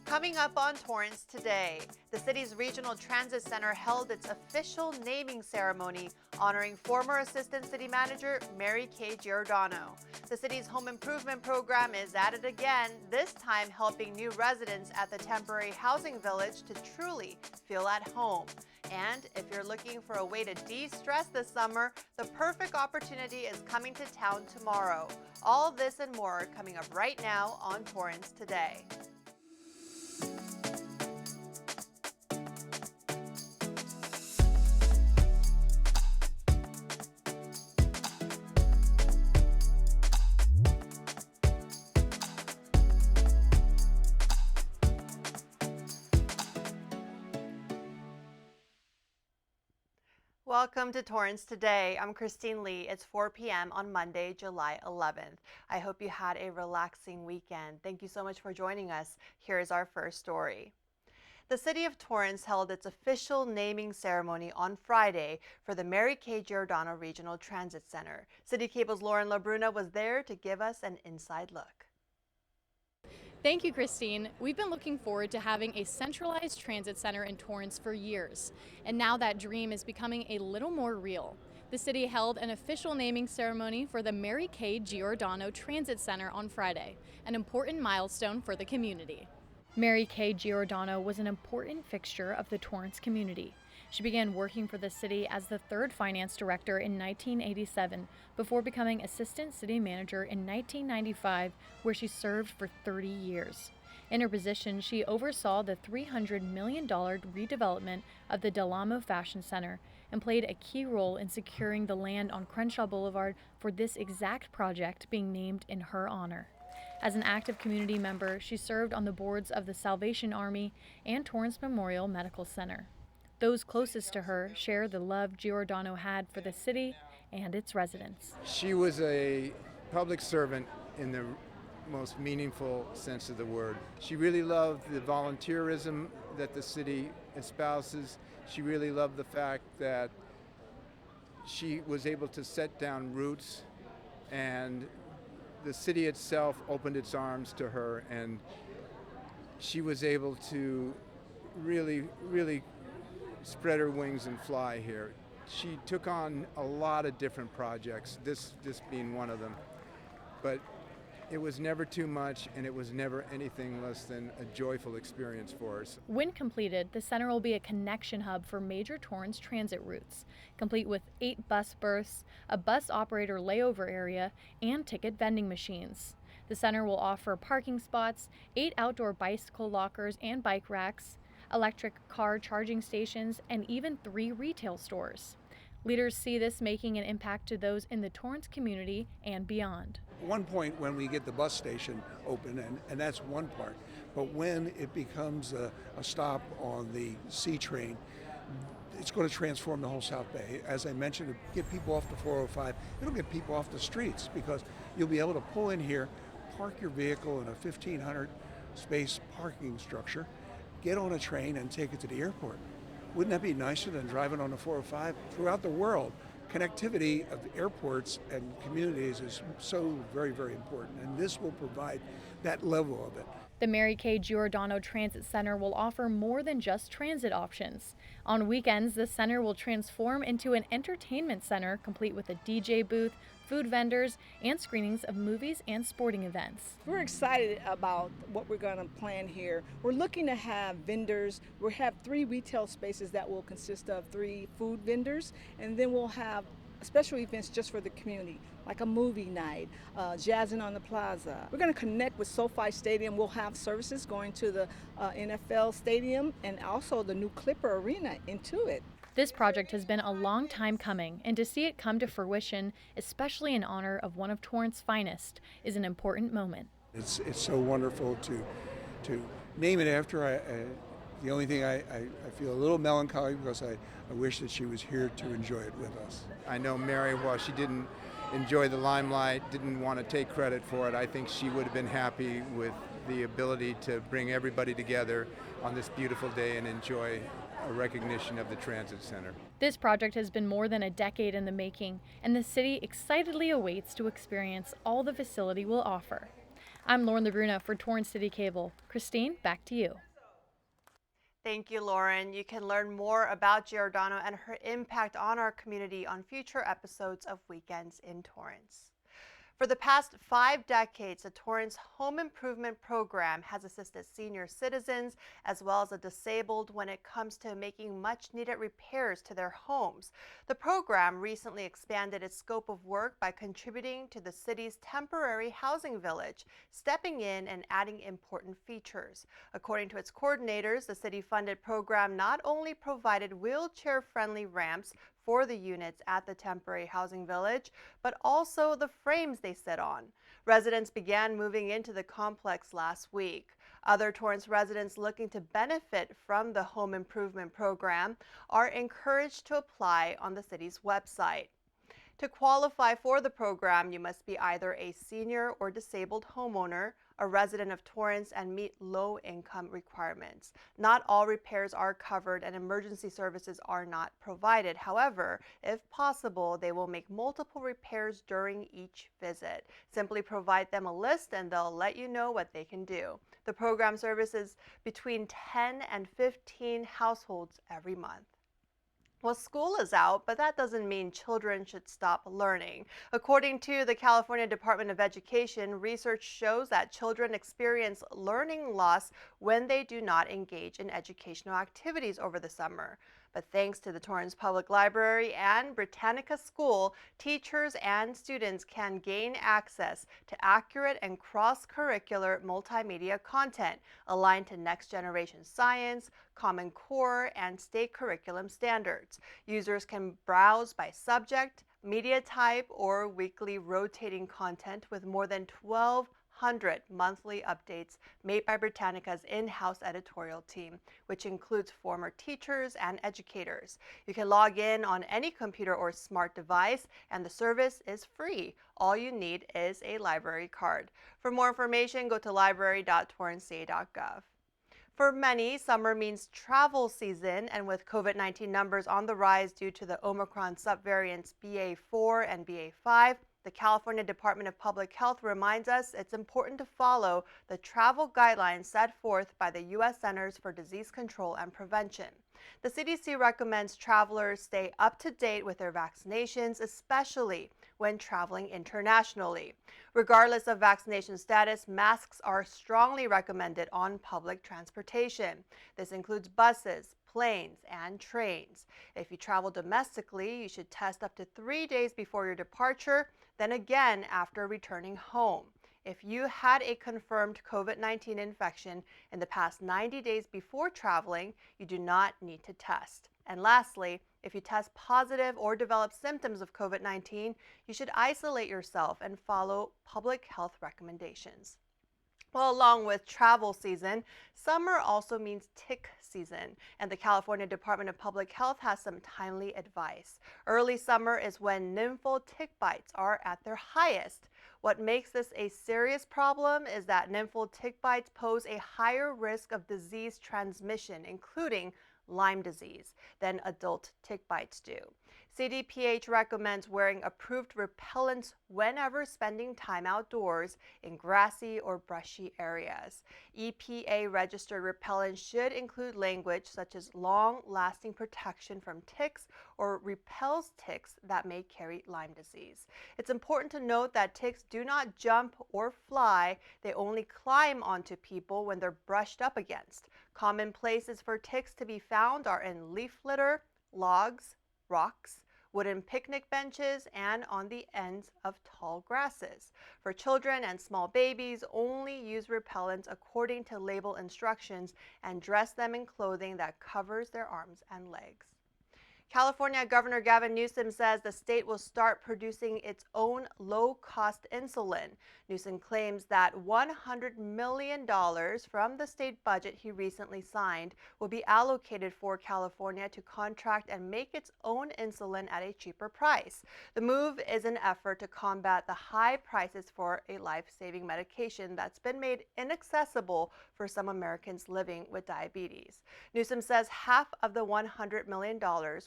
Coming up on Torrance today, the city's regional transit center held its official naming ceremony honoring former Assistant City Manager Mary Kay Giordano. The city's home improvement program is at it again, this time helping new residents at the temporary housing village to truly feel at home. And if you're looking for a way to de-stress this summer, the perfect opportunity is coming to town tomorrow. All this and more coming up right now on Torrance Today. Welcome to Torrance Today. I'm Christine Lee. It's 4 p.m. on Monday, July 11th. I hope you had a relaxing weekend. Thank you so much for joining us. Here's our first story. The City of Torrance held its official naming ceremony on Friday for the Mary Kay Giordano Regional Transit Center. City Cable's Lauren LaBruna was there to give us an inside look. Thank you, Christine. We've been looking forward to having a centralized transit center in Torrance for years, and now that dream is becoming a little more real. The city held an official naming ceremony for the Mary Kay Giordano Transit Center on Friday, an important milestone for the community. Mary Kay Giordano was an important fixture of the Torrance community. She began working for the city as the third finance director in 1987 before becoming assistant city manager in 1995, where she served for 30 years. In her position, she oversaw the $300 million redevelopment of the Del Amo Fashion Center and played a key role in securing the land on Crenshaw Boulevard for this exact project being named in her honor. As an active community member, she served on the boards of the Salvation Army and Torrance Memorial Medical Center. Those closest to her share the love Giordano had for the city and its residents. She was a public servant in the most meaningful sense of the word. She really loved the volunteerism that the city espouses. She really loved the fact that she was able to set down roots, and the city itself opened its arms to her, and she was able to really spread her wings and fly here. She took on a lot of different projects, this being one of them, but it was never too much, and it was never anything less than a joyful experience for us. When completed, the center will be a connection hub for major Torrance transit routes, complete with 8 bus berths, a bus operator layover area, and ticket vending machines. The center will offer parking spots, 8 outdoor bicycle lockers and bike racks, electric car charging stations, and even 3 retail stores. Leaders see this making an impact to those in the Torrance community and beyond. One point when we get the bus station open, and that's one part, but when it becomes a stop on the C train, it's going to transform the whole South Bay. As I mentioned, it'll get people off the 405, it'll get people off the streets, because you'll be able to pull in here, park your vehicle in a 1,500 space parking structure, get on a train and take it to the airport. Wouldn't that be nicer than driving on the 405? Throughout the world, connectivity of airports and communities is so very, very important, and this will provide that level of it. The Mary Kay Giordano Transit Center will offer more than just transit options. On weekends, the center will transform into an entertainment center complete with a DJ booth, food vendors, and screenings of movies and sporting events. We're excited about what we're going to plan here. We're looking to have vendors. We'll have 3 retail spaces that will consist of 3 food vendors, and then we'll have special events just for the community, like a movie night, jazzing on the plaza. We're going to connect with SoFi Stadium. We'll have services going to the NFL Stadium and also the new Clipper Arena into it. This project has been a long time coming, and to see it come to fruition, especially in honor of one of Torrance's finest, is an important moment. It's so wonderful to name it after. The only thing I feel a little melancholy because I wish that she was here to enjoy it with us. I know Mary, while she didn't enjoy the limelight, didn't want to take credit for it, I think she would have been happy with the ability to bring everybody together on this beautiful day and enjoy a recognition of the transit center. This project has been more than a decade in the making, and the city excitedly awaits to experience all the facility will offer. I'm Lauren LaBruna for Torrance City Cable. Christine, back to you. Thank you, Lauren. You can learn more about Giordano and her impact on our community on future episodes of Weekends in Torrance. For the past 5 decades, the Torrance Home Improvement Program has assisted senior citizens as well as the disabled when it comes to making much-needed repairs to their homes. The program recently expanded its scope of work by contributing to the city's temporary housing village, stepping in and adding important features. According to its coordinators, the city-funded program not only provided wheelchair-friendly ramps for the units at the temporary housing village, but also the frames they sit on. Residents began moving into the complex last week. Other Torrance residents looking to benefit from the home improvement program are encouraged to apply on the city's website. To qualify for the program, you must be either a senior or disabled homeowner, a resident of Torrance, and meet low-income requirements. Not all repairs are covered and emergency services are not provided. However, if possible, they will make multiple repairs during each visit. Simply provide them a list and they'll let you know what they can do. The program services between 10 and 15 households every month. Well, school is out, but that doesn't mean children should stop learning. According to the California Department of Education, research shows that children experience learning loss when they do not engage in educational activities over the summer. But thanks to the Torrance Public Library and Britannica School, teachers and students can gain access to accurate and cross-curricular multimedia content aligned to next-generation science, Common Core, and state curriculum standards. Users can browse by subject, media type, or weekly rotating content with more than 1,200 monthly updates made by Britannica's in-house editorial team, which includes former teachers and educators. You can log in on any computer or smart device, and the service is free. All you need is a library card. For more information, go to library.torranceca.gov. For many, summer means travel season, and with COVID-19 numbers on the rise due to the Omicron subvariants BA4 and BA5, the California Department of Public Health reminds us it's important to follow the travel guidelines set forth by the U.S. Centers for Disease Control and Prevention. The CDC recommends travelers stay up to date with their vaccinations, especially when traveling internationally. Regardless of vaccination status, masks are strongly recommended on public transportation. This includes buses, planes, and trains. If you travel domestically, you should test up to 3 days before your departure, then again after returning home. If you had a confirmed COVID-19 infection in the past 90 days before traveling, you do not need to test. And lastly, if you test positive or develop symptoms of COVID-19, you should isolate yourself and follow public health recommendations. Well, along with travel season, summer also means tick season, and the California Department of Public Health has some timely advice. Early summer is when nymphal tick bites are at their highest. What makes this a serious problem is that nymphal tick bites pose a higher risk of disease transmission, including Lyme disease, than adult tick bites do. CDPH recommends wearing approved repellents whenever spending time outdoors in grassy or brushy areas. EPA-registered repellents should include language such as long-lasting protection from ticks or repels ticks that may carry Lyme disease. It's important to note that ticks do not jump or fly. They only climb onto people when they're brushed up against. Common places for ticks to be found are in leaf litter, logs, rocks, wooden picnic benches, and on the ends of tall grasses. For children and small babies, only use repellents according to label instructions and dress them in clothing that covers their arms and legs. California Governor Gavin Newsom says the state will start producing its own low-cost insulin. Newsom claims that $100 million from the state budget he recently signed will be allocated for California to contract and make its own insulin at a cheaper price. The move is an effort to combat the high prices for a life-saving medication that's been made inaccessible for some Americans living with diabetes. Newsom says half of the $100 million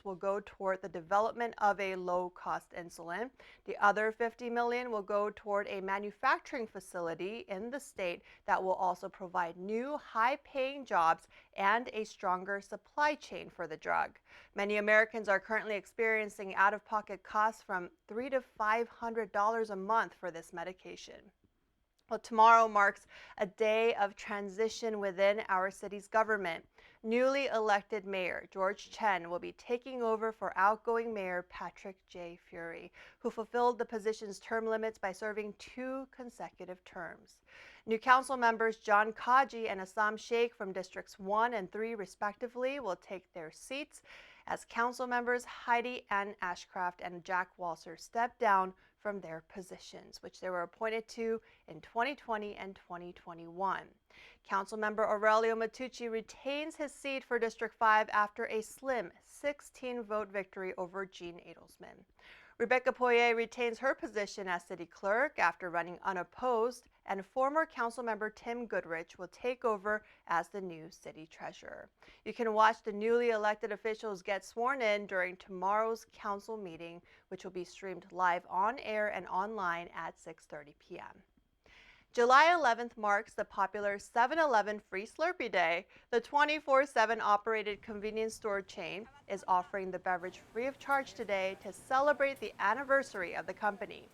will will go toward the development of a low-cost insulin. The other $50 million will go toward a manufacturing facility in the state that will also provide new high-paying jobs and a stronger supply chain for the drug. Many Americans are currently experiencing out-of-pocket costs from $300 to $500 a month for this medication. Well, tomorrow marks a day of transition within our city's government. Newly elected Mayor George Chen will be taking over for outgoing Mayor Patrick J. Fury, who fulfilled the position's term limits by serving 2 consecutive terms. New council members John Kaji and Assam Sheikh from Districts 1 and 3 respectively will take their seats as council members Heidi Ann Ashcraft and Jack Walser step down from their positions, which they were appointed to in 2020 and 2021. Councilmember Aurelio Matucci retains his seat for District 5 after a slim 16-vote victory over Jean Adelsman. Rebecca Poirier retains her position as city clerk after running unopposed, and former councilmember Tim Goodrich will take over as the new city treasurer. You can watch the newly elected officials get sworn in during tomorrow's council meeting, which will be streamed live on air and online at 6:30 p.m. July 11th marks the popular 7-Eleven Free Slurpee Day. The 24/7 operated convenience store chain is offering the beverage free of charge today to celebrate the anniversary of the company.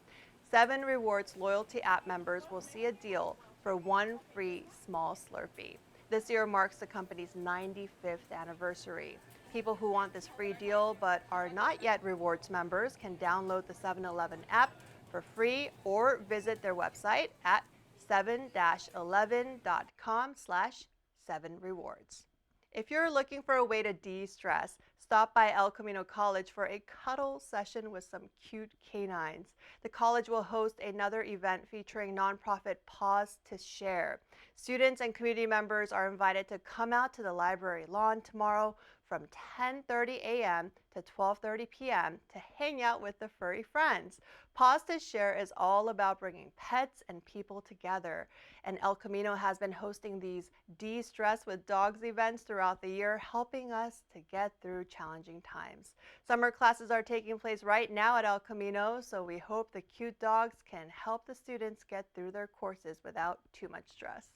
7 Rewards loyalty app members will see a deal for 1 free small Slurpee. This year marks the company's 95th anniversary. People who want this free deal but are not yet Rewards members can download the 7-Eleven app for free or visit their website at 7-11.com/7rewards. If you're looking for a way to de-stress, stop by El Camino College for a cuddle session with some cute canines. The college will host another event featuring nonprofit Pause to Share. Students and community members are invited to come out to the library lawn tomorrow from 10:30 a.m. to 12:30 p.m. to hang out with the furry friends. Pause to Share is all about bringing pets and people together, and El Camino has been hosting these de-stress with dogs events throughout the year, helping us to get through challenging times. Summer classes are taking place right now at El Camino, so we hope the cute dogs can help the students get through their courses without too much stress.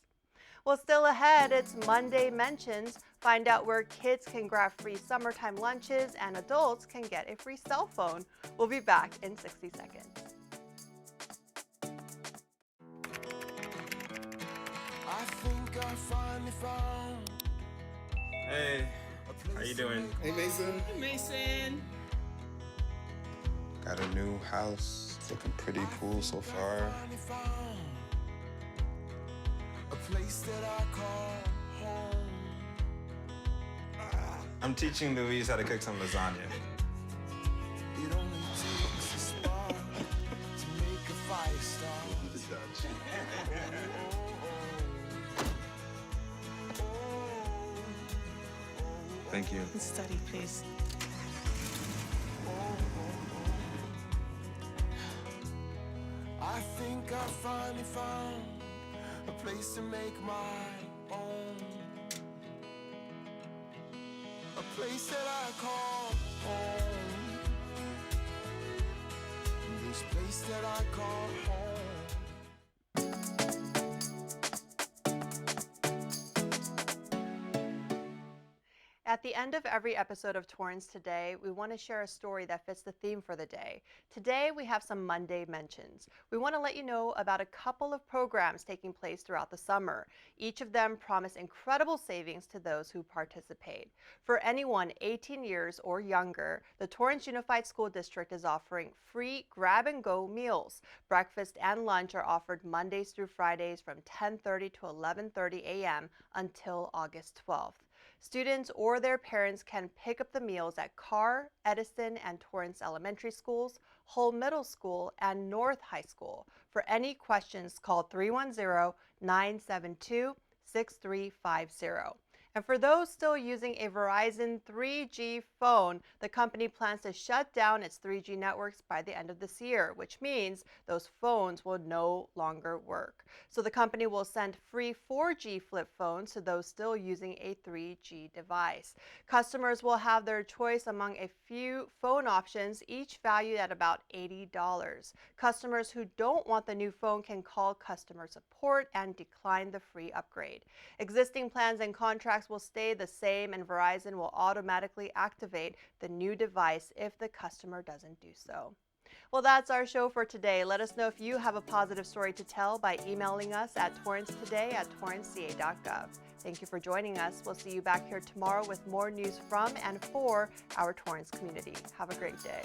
Well, still ahead, it's Monday Mentions. Find out where kids can grab free summertime lunches and adults can get a free cell phone. We'll be back in 60 seconds. I think I finally found. Hey, how you doing? Hey, Mason. Hey, Mason. Got a new house. It's looking pretty cool so far. A place that I call home. I'm teaching Louise how to cook some lasagna. It only takes a spark to make a fire start. Thank you. Study, please. I think I finally found a place to make my own. A place that I call home. This place that I call home. At the end of every episode of Torrance Today, we want to share a story that fits the theme for the day. Today, we have some Monday mentions. We want to let you know about a couple of programs taking place throughout the summer. Each of them promise incredible savings to those who participate. For anyone 18 years or younger, the Torrance Unified School District is offering free grab-and-go meals. Breakfast and lunch are offered Mondays through Fridays from 10:30 to 11:30 a.m. until August 12th. Students or their parents can pick up the meals at Carr, Edison, and Torrance Elementary Schools, Hull Middle School, and North High School. For any questions, call 310-972-6350. And for those still using a Verizon 3G phone, the company plans to shut down its 3G networks by the end of this year, which means those phones will no longer work. So the company will send free 4G flip phones to those still using a 3G device. Customers will have their choice among a few phone options, each valued at about $80. Customers who don't want the new phone can call customer support and decline the free upgrade. Existing plans and contracts will stay the same, and Verizon will automatically activate the new device if the customer doesn't do so. Well, that's our show for today. Let us know if you have a positive story to tell by emailing us at torrancetoday@torranceca.gov. Thank you for joining us. We'll see you back here tomorrow with more news from and for our Torrance community. Have a great day.